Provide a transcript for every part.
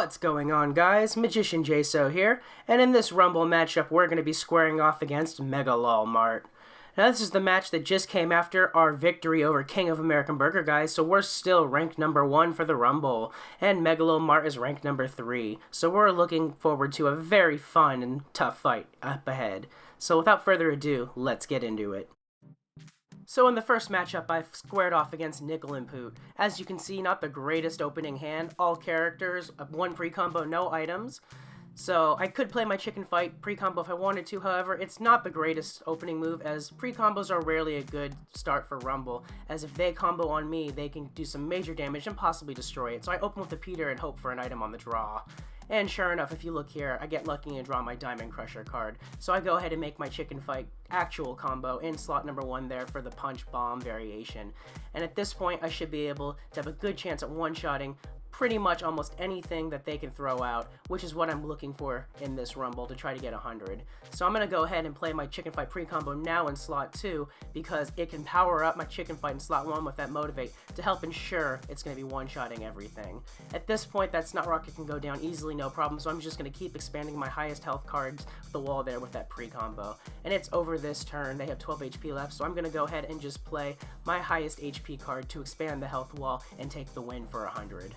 What's going on, guys? Magician Jaso here, and in this Rumble matchup we're going to be squaring off against MacLeod. Now this is the match that just came after our victory over King of American Burger, guys, so we're still ranked number 1 for the Rumble, and MacLeod is ranked number 3, so we're looking forward to a very fun and tough fight up ahead. So without further ado, let's get into it. So in the first matchup, I squared off against Nickel and Poot. As you can see, not the greatest opening hand. All characters, one pre-combo, no items. So I could play my chicken fight pre-combo if I wanted to, however, it's not the greatest opening move, as pre-combos are rarely a good start for Rumble, as if they combo on me, they can do some major damage and possibly destroy it. So I open with the Peter and hope for an item on the draw. And sure enough, if you look here, I get lucky and draw my Diamond Crusher card. So I go ahead and make my Chicken Fight actual combo in slot number 1 there for the Punch Bomb variation. And at this point, I should be able to have a good chance at one-shotting pretty much almost anything that they can throw out, which is what I'm looking for in this Rumble to try to get 100. So I'm going to go ahead and play my Chicken Fight pre-combo now in slot 2 because it can power up my Chicken Fight in slot 1 with that Motivate to help ensure it's going to be one-shotting everything. At this point, that Snot Rocket can go down easily, no problem, so I'm just going to keep expanding my highest health cards with the wall there with that pre-combo. And it's over this turn. They have 12 HP left, so I'm going to go ahead and just play my highest HP card to expand the health wall and take the win for 100.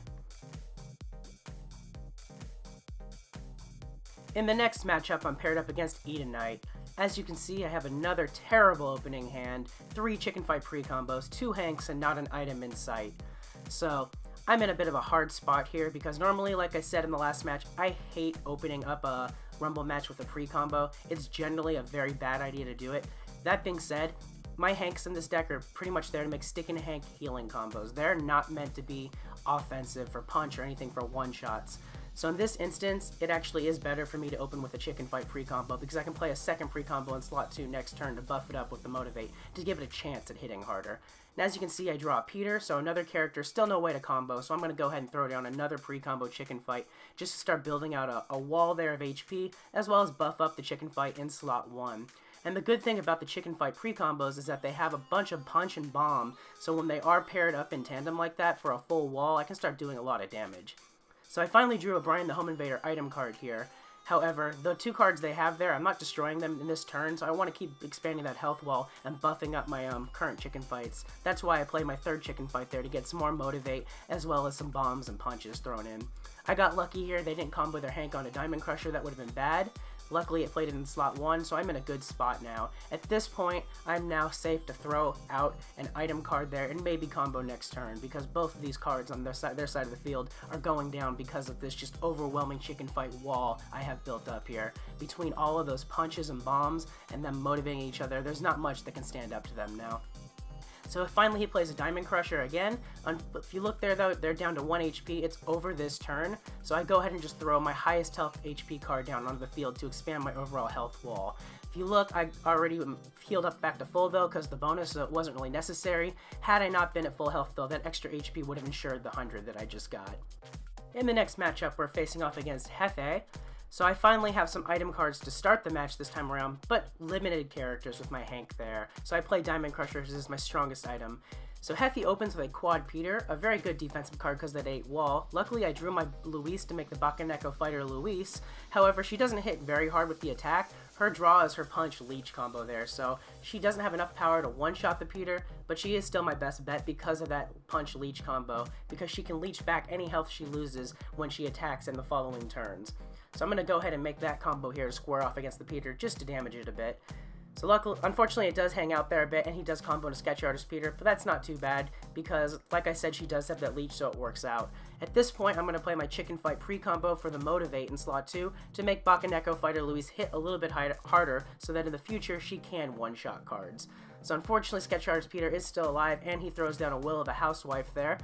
In the next matchup, I'm paired up against Edenite. As you can see, I have another terrible opening hand, 3 Chicken Fight pre-combos, 2 Hanks, and not an item in sight. So, I'm in a bit of a hard spot here because normally, like I said in the last match, I hate opening up a Rumble match with a pre-combo. It's generally a very bad idea to do it. That being said, my Hanks in this deck are pretty much there to make Stick and Hank healing combos. They're not meant to be offensive for punch or anything for one-shots. So in this instance, it actually is better for me to open with a Chicken Fight pre-combo because I can play a second pre-combo in slot 2 next turn to buff it up with the Motivate to give it a chance at hitting harder. And as you can see, I draw a Peter, so another character, still no way to combo, so I'm going to go ahead and throw down another pre-combo Chicken Fight just to start building out a wall there of HP, as well as buff up the Chicken Fight in slot 1. And the good thing about the Chicken Fight pre-combos is that they have a bunch of punch and bomb, so when they are paired up in tandem like that for a full wall, I can start doing a lot of damage. So I finally drew a Brian the Home Invader item card here. However, the 2 cards they have there, I'm not destroying them in this turn, so I want to keep expanding that health wall and buffing up my current Chicken Fights. That's why I play my 3rd Chicken Fight there to get some more Motivate, as well as some bombs and punches thrown in. I got lucky here, they didn't combo their Hank on a Diamond Crusher, that would have been bad. Luckily, it played it in slot 1, so I'm in a good spot now. At this point, I'm now safe to throw out an item card there and maybe combo next turn, because both of these cards on their side of the field are going down because of this just overwhelming Chicken Fight wall I have built up here. Between all of those punches and bombs and them motivating each other, there's not much that can stand up to them now. So finally he plays a Diamond Crusher again. If you look there though, they're down to 1 HP. It's over this turn. So I go ahead and just throw my highest health HP card down onto the field to expand my overall health wall. If you look, I already healed up back to full though because the bonus, so it wasn't really necessary. Had I not been at full health though, that extra HP would have ensured the 100 that I just got. In the next matchup, we're facing off against Hefe. So I finally have some item cards to start the match this time around, but limited characters with my Hank there. So I play Diamond Crusher as my strongest item. So Hefe opens with a Quad Peter, a very good defensive card because of that 8 wall. Luckily I drew my Luis to make the Bakaneko Fighter Luis. However, she doesn't hit very hard with the attack. Her draw is her punch leech combo there, so she doesn't have enough power to one-shot the Peter, but she is still my best bet because of that punch leech combo, because she can leech back any health she loses when she attacks in the following turns. So I'm going to go ahead and make that combo here to square off against the Peter just to damage it a bit. So luckily, unfortunately, it does hang out there a bit, and he does combo into Sketch Artist Peter, but that's not too bad, because, like I said, she does have that leech, so it works out. At this point, I'm going to play my Chicken Fight pre-combo for the Motivate in slot 2 to make Bakaneko Fighter Luis hit a little bit harder, so that in the future, she can one-shot cards. So unfortunately, Sketch Artist Peter is still alive, and he throws down a Will of the Housewife there.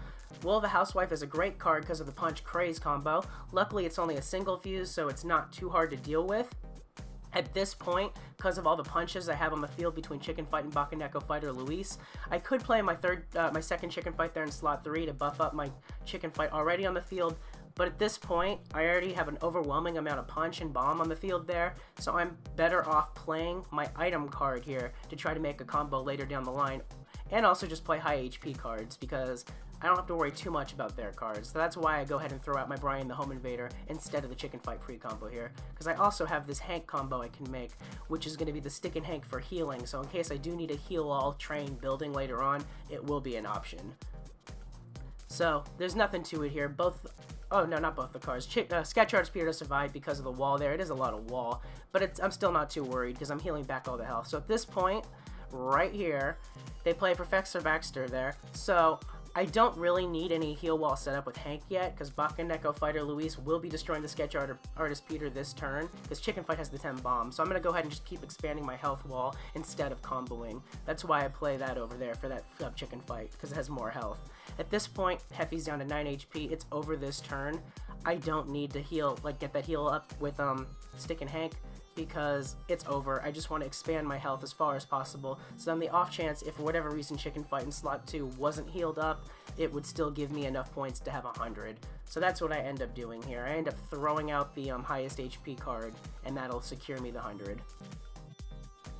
Will of the Housewife is a great card because of the Punch Craze combo. Luckily, it's only a single fuse, so it's not too hard to deal with. At this point, because of all the punches I have on the field between Chicken Fight and Bakaneko Fighter Luis, I could play my second Chicken Fight there in slot 3 to buff up my Chicken Fight already on the field, but at this point, I already have an overwhelming amount of punch and bomb on the field there, so I'm better off playing my item card here to try to make a combo later down the line, and also just play high HP cards because I don't have to worry too much about their cards. So that's why I go ahead and throw out my Brian the Home Invader instead of the Chicken Fight pre-combo here, because I also have this Hank combo I can make, which is going to be the Stick and Hank for healing, so in case I do need a heal all train building later on, it will be an option. So there's nothing to it here. Oh no, not both the cards. Sketch Artist Peter does survive because of the wall there. It is a lot of wall, but I'm still not too worried because I'm healing back all the health. So at this point, right here, they play Professor Baxter there. So I don't really need any heal wall set up with Hank yet, because Bakaneko Fighter Luis will be destroying the Sketch Artist Peter this turn, because Chicken Fight has the 10 bombs. So I'm going to go ahead and just keep expanding my health wall instead of comboing. That's why I play that over there for that Chicken Fight, because it has more health. At this point, Heffy's down to 9 HP. It's over this turn. I don't need to heal, get that heal up with Stick and Hank, because it's over. I just want to expand my health as far as possible, so on the off chance, if for whatever reason Chicken Fight in slot 2 wasn't healed up, it would still give me enough points to have 100. So that's what I end up doing here. I end up throwing out the highest HP card, and that'll secure me the 100.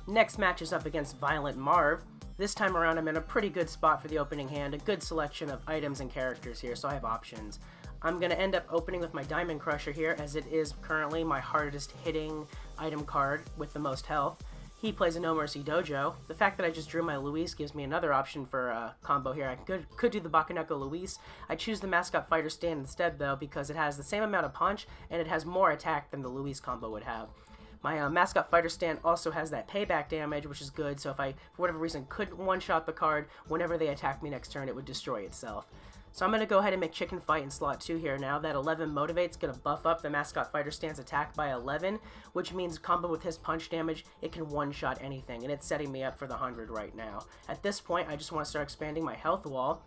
Next match is up against Violent Marv. This time around I'm in a pretty good spot for the opening hand, a good selection of items and characters here, so I have options. I'm going to end up opening with my Diamond Crusher here, as it is currently my hardest hitting item card with the most health. He plays a No Mercy Dojo. The fact that I just drew my Luis gives me another option for a combo here. I could do the Bakaneko Luis. I choose the Mascot Fighter stand instead though, because it has the same amount of punch and it has more attack than the Luis combo would have. My Mascot Fighter stand also has that payback damage, which is good, so if I, for whatever reason, couldn't one-shot the card, whenever they attack me next turn, it would destroy itself. So I'm going to go ahead and make Chicken Fight in slot 2 here now. That 11 Motivate's going to buff up the Mascot Fighter stand's attack by 11, which means combo with his punch damage, it can one-shot anything, and it's setting me up for the 100 right now. At this point, I just want to start expanding my health wall.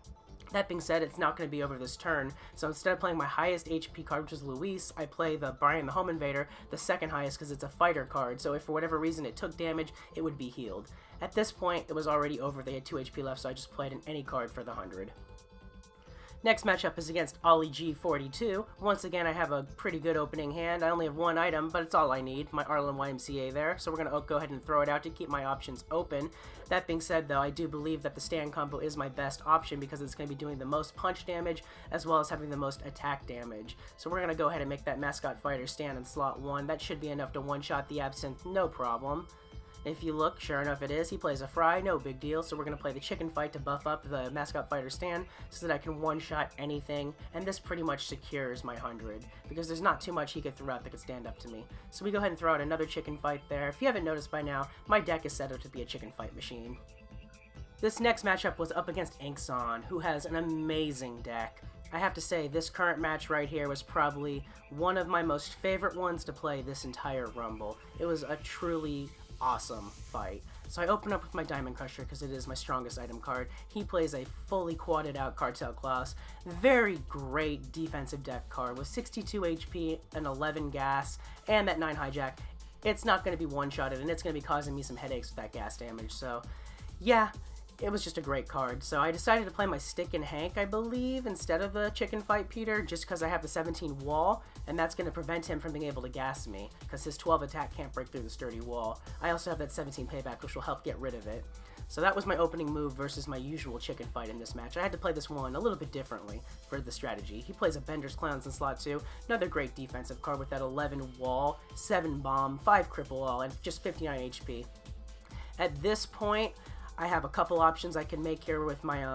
That being said, it's not going to be over this turn, so instead of playing my highest HP card, which is Luis, I play the Brian the Home Invader, the second highest because it's a fighter card, so if for whatever reason it took damage, it would be healed. At this point, it was already over, they had 2 HP left, so I just played in any card for the 100. Next matchup is against Ollie G42. Once again, I have a pretty good opening hand. I only have one item, but it's all I need, my Arlen YMCA there, so we're going to go ahead and throw it out to keep my options open. That being said, though, I do believe that the stand combo is my best option because it's going to be doing the most punch damage as well as having the most attack damage. So we're going to go ahead and make that Mascot Fighter stand in slot 1. That should be enough to one-shot the Absinthe, no problem. If you look, sure enough it is. He plays a Fry, no big deal, so we're going to play the Chicken Fight to buff up the Mascot Fighter stand so that I can one-shot anything, and this pretty much secures my 100, because there's not too much he could throw out that could stand up to me. So we go ahead and throw out another Chicken Fight there. If you haven't noticed by now, my deck is set up to be a Chicken Fight machine. This next matchup was up against Inkson, who has an amazing deck. I have to say, this current match right here was probably one of my most favorite ones to play this entire Rumble. It was a truly awesome fight. So I open up with my Diamond Crusher because it is my strongest item card. He plays a fully quadded out Cartel Klaus. Very great defensive deck card with 62 HP and 11 gas and that 9 hijack. It's not going to be one-shotted and it's going to be causing me some headaches with that gas damage. So yeah, it was just a great card. So I decided to play my Stick and Hank, I believe, instead of the Chicken Fight Peter, just because I have the 17 wall, and that's going to prevent him from being able to gas me, because his 12 attack can't break through the sturdy wall. I also have that 17 payback, which will help get rid of it. So that was my opening move versus my usual Chicken Fight in this match. I had to play this one a little bit differently for the strategy. He plays a Bender's Clowns in slot 2, another great defensive card with that 11 wall, 7 bomb, 5 cripple all, and just 59 HP. At this point, I have a couple options I can make here with my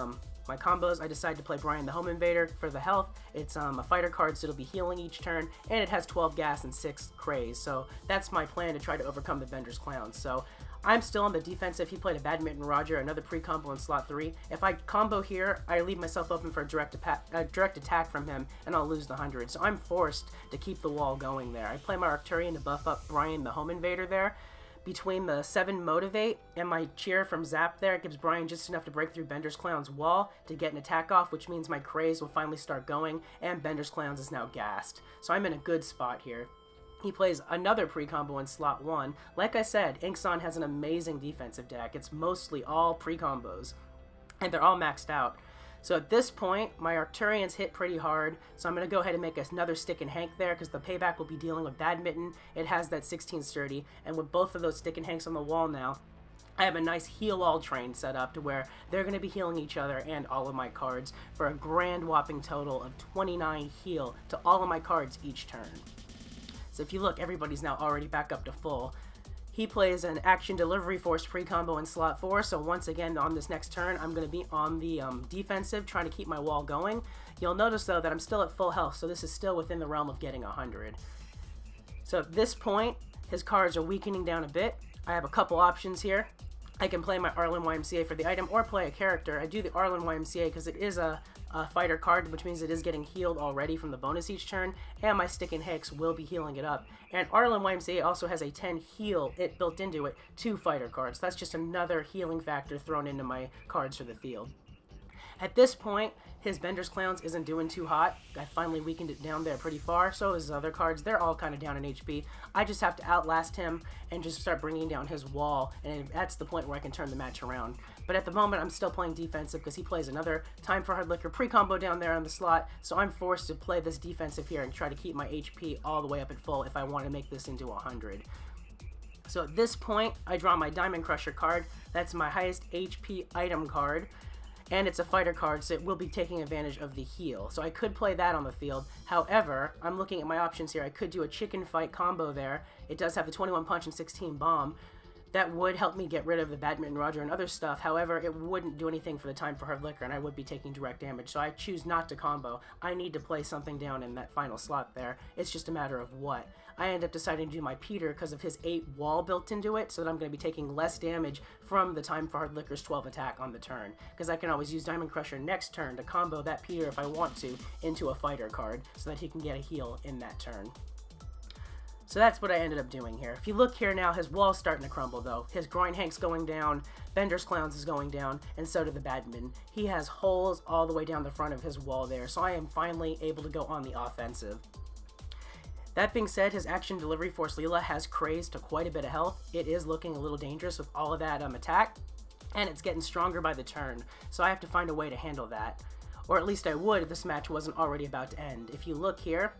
my combos. I decided to play Brian the Home Invader for the health. It's a fighter card, so it'll be healing each turn, and it has 12 gas and 6 craze. So that's my plan to try to overcome the Bender's Clowns. So I'm still on the defensive. He played a Badminton Roger, another pre-combo in slot 3. If I combo here, I leave myself open for a direct attack from him, and I'll lose the 100. So I'm forced to keep the wall going there. I play my Arcturian to buff up Brian the Home Invader there. Between the 7 Motivate and my Cheer from Zap there, it gives Brian just enough to break through Bender's Clown's wall to get an attack off, which means my Craze will finally start going, and Bender's Clowns is now gassed. So I'm in a good spot here. He plays another pre-combo in slot 1. Like I said, Inkson has an amazing defensive deck. It's mostly all pre-combos, and they're all maxed out. So at this point, my Arcturians hit pretty hard, so I'm going to go ahead and make another Stick and Hank there, because the payback will be dealing with Badminton. It has that 16 sturdy, and with both of those Stick and Hanks on the wall now, I have a nice heal all train set up to where they're going to be healing each other and all of my cards for a grand whopping total of 29 heal to all of my cards each turn. So if you look, everybody's now already back up to full. He plays an action delivery force pre-combo in slot 4, so once again on this next turn I'm going to be on the defensive trying to keep my wall going. You'll notice though that I'm still at full health, so this is still within the realm of getting 100. So at this point his cards are weakening down a bit. I have a couple options here. I can play my Arlen YMCA for the item or play a character. I do the Arlen YMCA because it is a fighter card, which means it is getting healed already from the bonus each turn, and my Stick and Hicks will be healing it up. And Arlen YMCA also has a 10 heal built into it, 2 fighter cards. That's just another healing factor thrown into my cards for the field. At this point, his Bender's Clowns isn't doing too hot. I finally weakened it down there pretty far. So is his other cards. They're all kind of down in HP. I just have to outlast him and just start bringing down his wall. And that's the point where I can turn the match around. But at the moment, I'm still playing defensive because he plays another Time for Hard Liquor pre-combo down there on the slot. So I'm forced to play this defensive here and try to keep my HP all the way up at full if I want to make this into 100. So at this point, I draw my Diamond Crusher card. That's my highest HP item card. And it's a fighter card, so it will be taking advantage of the heal. So I could play that on the field. However, I'm looking at my options here. I could do a chicken fight combo there. It does have the 21 punch and 16 bomb. That would help me get rid of the Badminton Roger and other stuff. However, it wouldn't do anything for the Time for Hard Liquor, and I would be taking direct damage. So I choose not to combo. I need to play something down in that final slot there. It's just a matter of what. I end up deciding to do my Peter because of his 8 wall built into it, so that I'm going to be taking less damage from the Time for Hard Liquor's 12 attack on the turn. Because I can always use Diamond Crusher next turn to combo that Peter if I want to into a fighter card, so that he can get a heal in that turn. So that's what I ended up doing here. If you look here now, his wall's starting to crumble though. His Groin Hank's going down, Bender's Clowns is going down, and so do the Badminton. He has holes all the way down the front of his wall there, so I am finally able to go on the offensive. That being said, his action delivery force Leela has crazed to quite a bit of health. It is looking a little dangerous with all of that attack, and it's getting stronger by the turn, so I have to find a way to handle that. Or at least I would if this match wasn't already about to end. If you look here,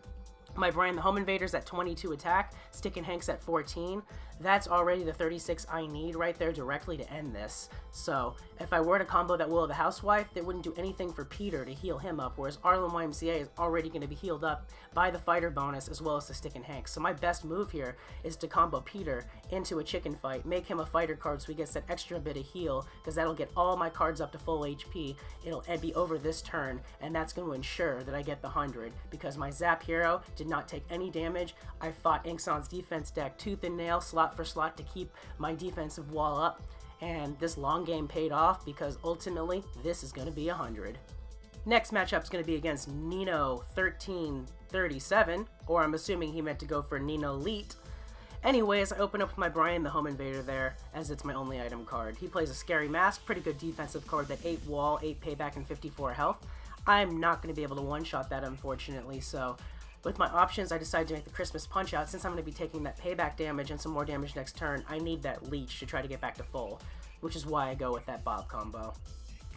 my Brian the Home Invader's at 22 attack, Stick and Hank's at 14. That's already the 36 I need right there directly to end this. So if I were to combo that Will of the Housewife, that wouldn't do anything for Peter to heal him up, whereas Arlen YMCA is already going to be healed up by the fighter bonus as well as the Stick and Hank. So my best move here is to combo Peter into a chicken fight, make him a fighter card so he gets that extra bit of heal, because that'll get all my cards up to full HP. It'll be over this turn, and that's going to ensure that I get the 100, because my Zap hero did not take any damage. I fought Inkson's defense deck tooth and nail, slot for slot, to keep my defensive wall up, and this long game paid off because ultimately this is going to be 100. Next matchup's going to be against Nino 1337, or I'm assuming he meant to go for Nino Elite. Anyways, I open up with my Brian the Home Invader there, as it's my only item card. He plays a Scary Mask, pretty good defensive card, that 8 wall, 8 payback, and 54 health. I'm not going to be able to one-shot that, unfortunately, so with my options, I decided to make the Christmas Punch-Out. Since I'm going to be taking that payback damage and some more damage next turn, I need that Leech to try to get back to full, which is why I go with that Bob combo.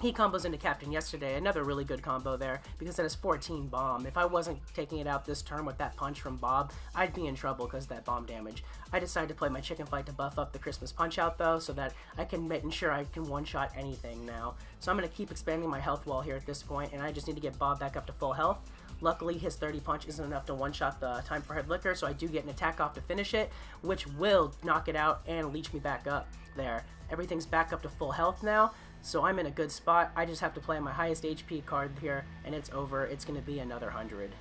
He combos into Captain Yesterday, another really good combo there, because that is 14 bomb. If I wasn't taking it out this turn with that punch from Bob, I'd be in trouble because of that bomb damage. I decided to play my Chicken Fight to buff up the Christmas Punch-Out though, so that I can ensure I can one-shot anything now. So I'm going to keep expanding my health wall here at this point, and I just need to get Bob back up to full health. Luckily, his 30 punch isn't enough to one-shot the Time for Hard Liquor, so I do get an attack off to finish it, which will knock it out and leech me back up there. Everything's back up to full health now, so I'm in a good spot. I just have to play my highest HP card here, and it's over. It's going to be another 100.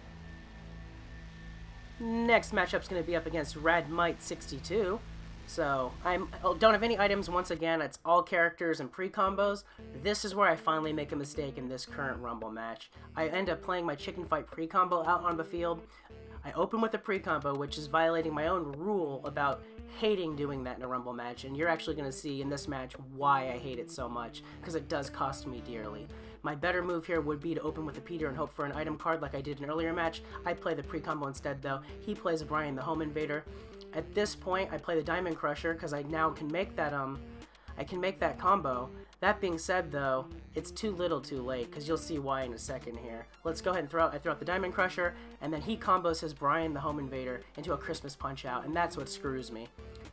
Next matchup's going to be up against Radmite62. So, I don't have any items once again. It's all characters and pre-combos. This is where I finally make a mistake in this current Rumble match. I end up playing my Chicken Fight pre-combo out on the field. I open with a pre-combo, which is violating my own rule about hating doing that in a Rumble match, and you're actually going to see in this match why I hate it so much, because it does cost me dearly. My better move here would be to open with a Peter and hope for an item card like I did in an earlier match. I play the pre-combo instead though. He plays Brian the Home Invader. At this point, I play the Diamond Crusher because I now can make that combo. That being said though, it's too little too late, because you'll see why in a second here. Let's go ahead and throw out the Diamond Crusher, and then he combos his Brian the Home Invader into a Christmas Punch-Out, and that's what screws me.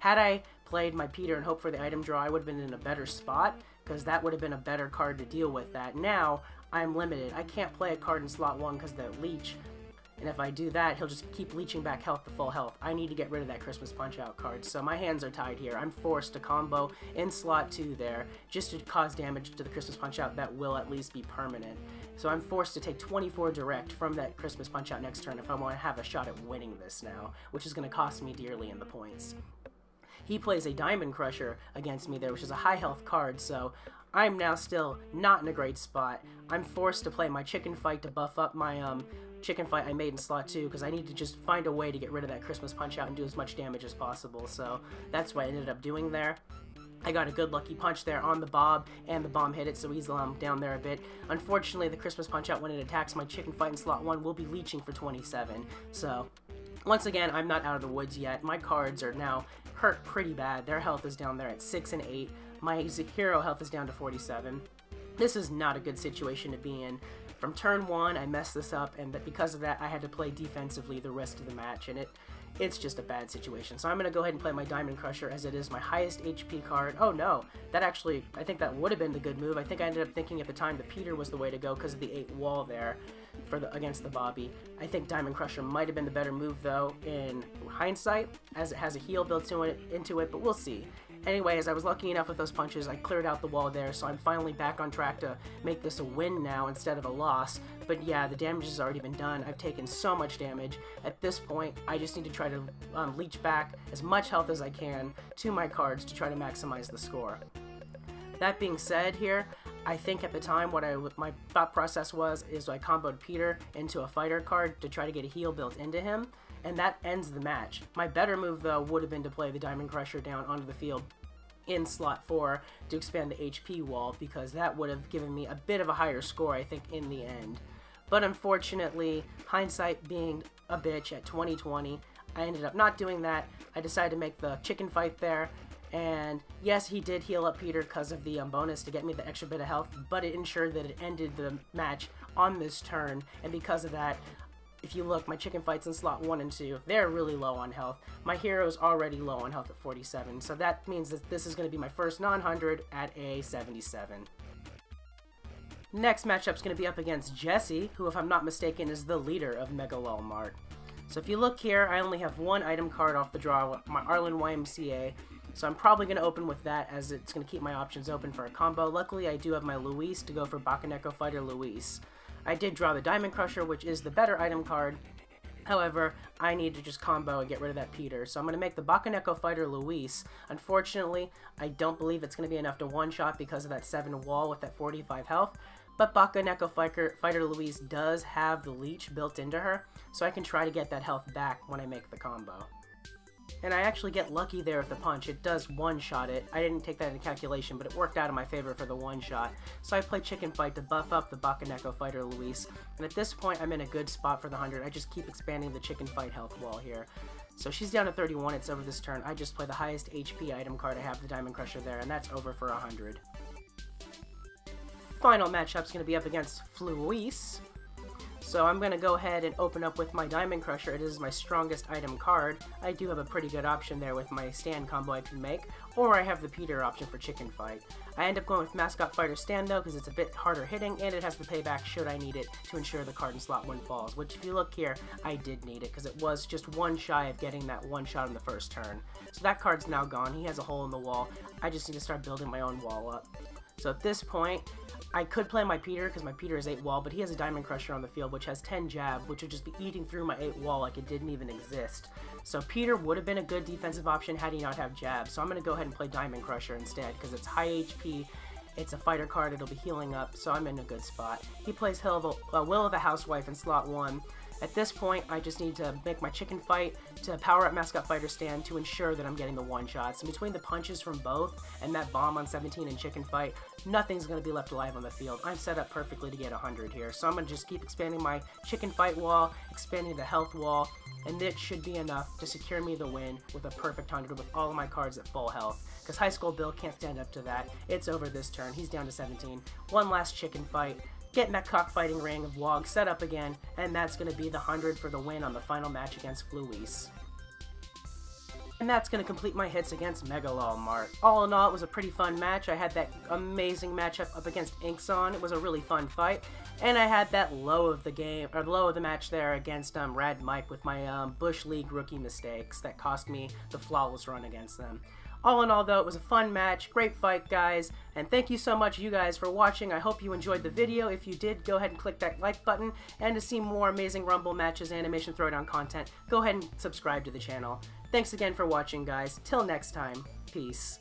Had I played my Peter and hoped for the item draw, I would have been in a better spot, because that would have been a better card to deal with that. Now, I'm limited. I can't play a card in slot 1 because of the leech, and if I do that, he'll just keep leeching back health to full health. I need to get rid of that Christmas Punch-Out card, so my hands are tied here. I'm forced to combo in slot 2 there, just to cause damage to the Christmas Punch-Out that will at least be permanent. So I'm forced to take 24 direct from that Christmas Punch-Out next turn if I want to have a shot at winning this now, which is going to cost me dearly in the points. He plays a Diamond Crusher against me there, which is a high health card, so I'm now still not in a great spot. I'm forced to play my Chicken Fight to buff up my Chicken Fight I made in slot 2, because I need to just find a way to get rid of that Christmas Punch-Out and do as much damage as possible, so that's what I ended up doing there. I got a good lucky punch there on the Bob, and the bomb hit it, so he's down there a bit. Unfortunately, the Christmas Punch-Out, when it attacks my Chicken Fight in slot 1, will be leeching for 27, so once again, I'm not out of the woods yet. My cards are now hurt pretty bad. Their health is down there at 6 and 8. My hero health is down to 47. This is not a good situation to be in. From turn 1, I messed this up, and because of that, I had to play defensively the rest of the match, and it's just a bad situation. So I'm going to go ahead and play my Diamond Crusher, as it is my highest HP card. Oh no, that actually, I think that would have been the good move. I think I ended up thinking at the time that Peter was the way to go because of the 8 wall there against the Bobby. I think Diamond Crusher might have been the better move though in hindsight, as it has a heal built into it, but we'll see. Anyway, as I was lucky enough with those punches, I cleared out the wall there, so I'm finally back on track to make this a win now instead of a loss. But yeah, the damage has already been done. I've taken so much damage. At this point, I just need to try to leech back as much health as I can to my cards to try to maximize the score. That being said here, I think at the time what my thought process is I comboed Peter into a fighter card to try to get a heal built into him, and that ends the match. My better move though would have been to play the Diamond Crusher down onto the field in slot 4 to expand the HP wall, because that would have given me a bit of a higher score, I think, in the end. But unfortunately, hindsight being a bitch at 2020, I ended up not doing that. I decided to make the Chicken Fight there, and yes, he did heal up Peter because of the bonus to get me the extra bit of health, but it ensured that it ended the match on this turn, and because of that, if you look, my Chicken Fights in slot 1 and 2, they're really low on health. My hero's already low on health at 47, so that means that this is going to be my first non-100 at a 77. Next matchup's going to be up against Jesse, who, if I'm not mistaken, is the leader of MacLeod Mart. So if you look here, I only have one item card off the draw, my Arlen YMCA, so I'm probably going to open with that, as it's going to keep my options open for a combo. Luckily, I do have my Luis to go for Bakaneko Fighter Luis. I did draw the Diamond Crusher, which is the better item card. However, I need to just combo and get rid of that Peter. So I'm going to make the Bakaneko Fighter Luis. Unfortunately, I don't believe it's going to be enough to one-shot because of that 7 wall with that 45 health. But Bakaneko Fighter Luis does have the leech built into her, so I can try to get that health back when I make the combo. And I actually get lucky there with the punch. It does one-shot it. I didn't take that into calculation, but it worked out in my favor for the one-shot. So I play Chicken Fight to buff up the Bakaneko Fighter Luis. And at this point, I'm in a good spot for the 100. I just keep expanding the Chicken Fight health wall here. So she's down to 31. It's over this turn. I just play the highest HP item card. I have the Diamond Crusher there, and that's over for 100. Final matchup's going to be up against Luis. So I'm going to go ahead and open up with my Diamond Crusher. It is my strongest item card. I do have a pretty good option there with my stand combo I can make, or I have the Peter option for Chicken Fight. I end up going with Mascot Fighter Stand though, because it's a bit harder hitting, and it has the payback should I need it to ensure the card in slot 1 falls, which if you look here, I did need it, because it was just one shy of getting that one shot on the first turn. So that card's now gone. He has a hole in the wall. I just need to start building my own wall up. So at this point, I could play my Peter, because my Peter is 8 wall, but he has a Diamond Crusher on the field, which has 10 jab, which would just be eating through my 8 wall like it didn't even exist. So Peter would have been a good defensive option had he not have jab, so I'm going to go ahead and play Diamond Crusher instead, because it's high HP, it's a fighter card, it'll be healing up, so I'm in a good spot. He plays Will of the Housewife in slot 1. At this point, I just need to make my Chicken Fight to power up Mascot Fighter Stand to ensure that I'm getting the one-shots. And between the punches from both and that bomb on 17 and Chicken Fight, nothing's going to be left alive on the field. I'm set up perfectly to get 100 here. So I'm going to just keep expanding my Chicken Fight wall, expanding the health wall, and it should be enough to secure me the win with a perfect 100 with all of my cards at full health. Because High School Bill can't stand up to that. It's over this turn. He's down to 17. One last Chicken Fight. Getting that cockfighting ring of WoG set up again, and that's going to be the 100 for the win on the final match against Luis. And that's going to complete my hits against MacLeod. All in all, it was a pretty fun match. I had that amazing matchup up against Inkson. It was a really fun fight. And I had that low of the match there against Rad Mike with my Bush League rookie mistakes that cost me the flawless run against them. All in all, though, it was a fun match. Great fight, guys. And thank you so much, you guys, for watching. I hope you enjoyed the video. If you did, go ahead and click that like button. And to see more amazing Rumble matches, animation throwdown content, go ahead and subscribe to the channel. Thanks again for watching, guys. Till next time, peace.